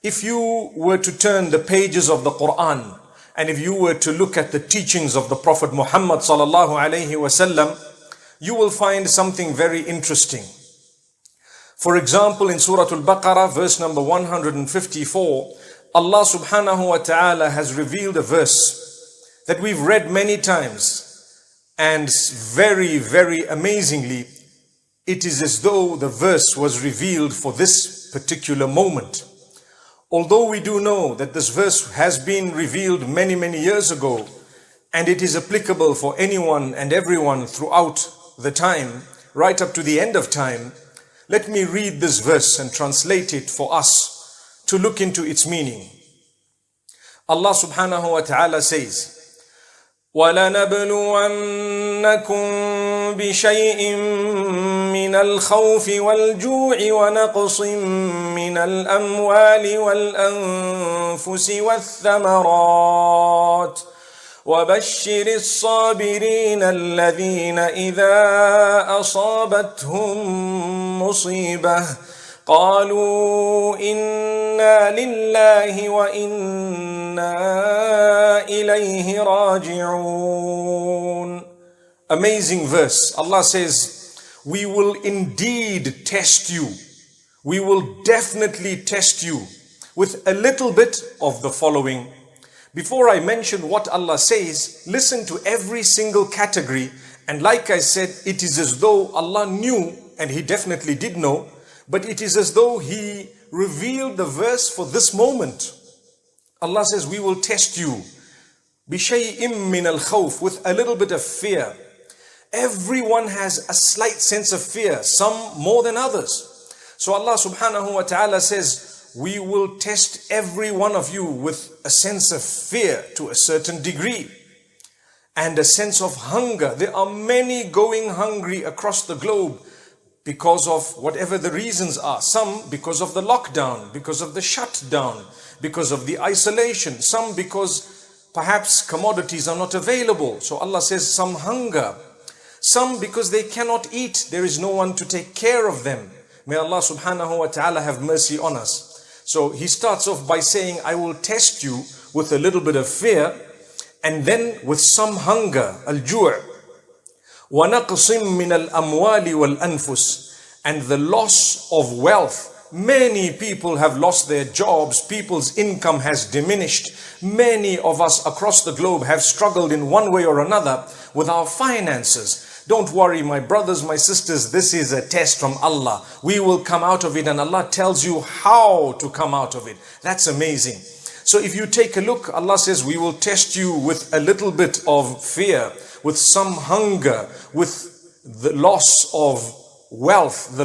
If you were to turn the pages of the Quran, and if you were to look at the teachings of the Prophet Muhammad sallallahu alaihi wasallam, you will find something very interesting. For example, in Surah Al-Baqarah, verse number 154, Allah subhanahu wa ta'ala has revealed a verse that we've read many times, and very, very amazingly, it is as though the verse was revealed for this particular moment. Although we do know that this verse has been revealed many, many years ago, and it is applicable for anyone and everyone throughout the time, right up to the end of time, let me read this verse and translate it for us to look into its meaning. Allah subhanahu wa ta'ala says, وَلَنَبْلُوَنَّكُمْ بِشَيْءٍ مِّنَ الْخَوْفِ وَالْجُوعِ وَنَقْصٍ مِّنَ الْأَمْوَالِ وَالْأَنفُسِ وَالثَّمَرَاتِ وَبَشِّرِ الصَّابِرِينَ الَّذِينَ إِذَا أَصَابَتْهُم مُّصِيبَةٌ قالوا إنا لله وإنا إليه راجعون. Amazing verse. Allah says, we will indeed test you. We will definitely test you with a little bit of the following. Before I mention what Allah says, listen to every single category. And like I said, it is as though Allah knew, and He definitely did know, but it is as though He revealed the verse for this moment. Allah says, we will test you. بِشَيْءٍ مِّنَ الْخَوْفِ, with a little bit of fear. Everyone has a slight sense of fear, some more than others. So Allah subhanahu wa ta'ala says, we will test every one of you with a sense of fear to a certain degree. And a sense of hunger. There are many going hungry across the globe, because of whatever the reasons are. Some because of the lockdown, because of the shutdown, because of the isolation. Some because perhaps commodities are not available. So Allah says some hunger. Some because they cannot eat. There is no one to take care of them. May Allah subhanahu wa ta'ala have mercy on us. So He starts off by saying, I will test you with a little bit of fear, and then with some hunger, al-ju'. وَنَقْصٍ مِّنَ الْأَمْوَالِ وَالْأَنفُسِ, and the loss of wealth. Many people have lost their jobs. People's income has diminished. Many of us across the globe have struggled in one way or another with our finances. Don't worry, my brothers, my sisters, this is a test from Allah. We will come out of it, and Allah tells you how to come out of it. That's amazing. So if you take a look, Allah says, we will test you with a little bit of fear, with some hunger, with the loss of wealth,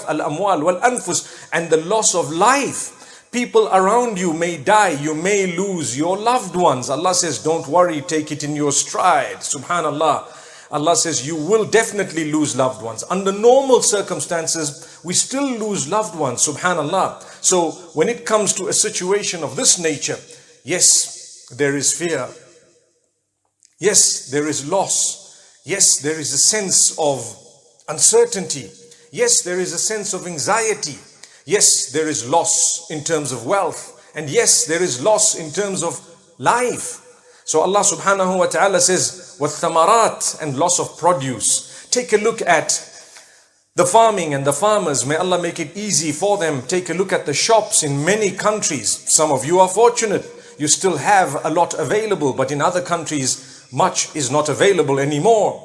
al-amwal wal-anfus, and the loss of life. People around you may die, you may lose your loved ones. Allah says, don't worry, take it in your stride. Subhanallah. Allah says, you will definitely lose loved ones. Under normal circumstances, we still lose loved ones. Subhanallah. So when it comes to a situation of this nature, yes, there is fear. Yes, there is loss. Yes, there is a sense of uncertainty. Yes, there is a sense of anxiety. Yes, there is loss in terms of wealth. And yes, there is loss in terms of life. So Allah subhanahu wa ta'ala says, وَالثَّمَرَاتِ, and loss of produce. Take a look at the farming and the farmers. May Allah make it easy for them. Take a look at the shops in many countries. Some of you are fortunate. You still have a lot available, but in other countries, much is not available anymore.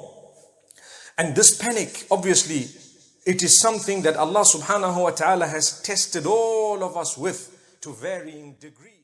And this panic, obviously, it is something that Allah subhanahu wa ta'ala has tested all of us with to varying degrees.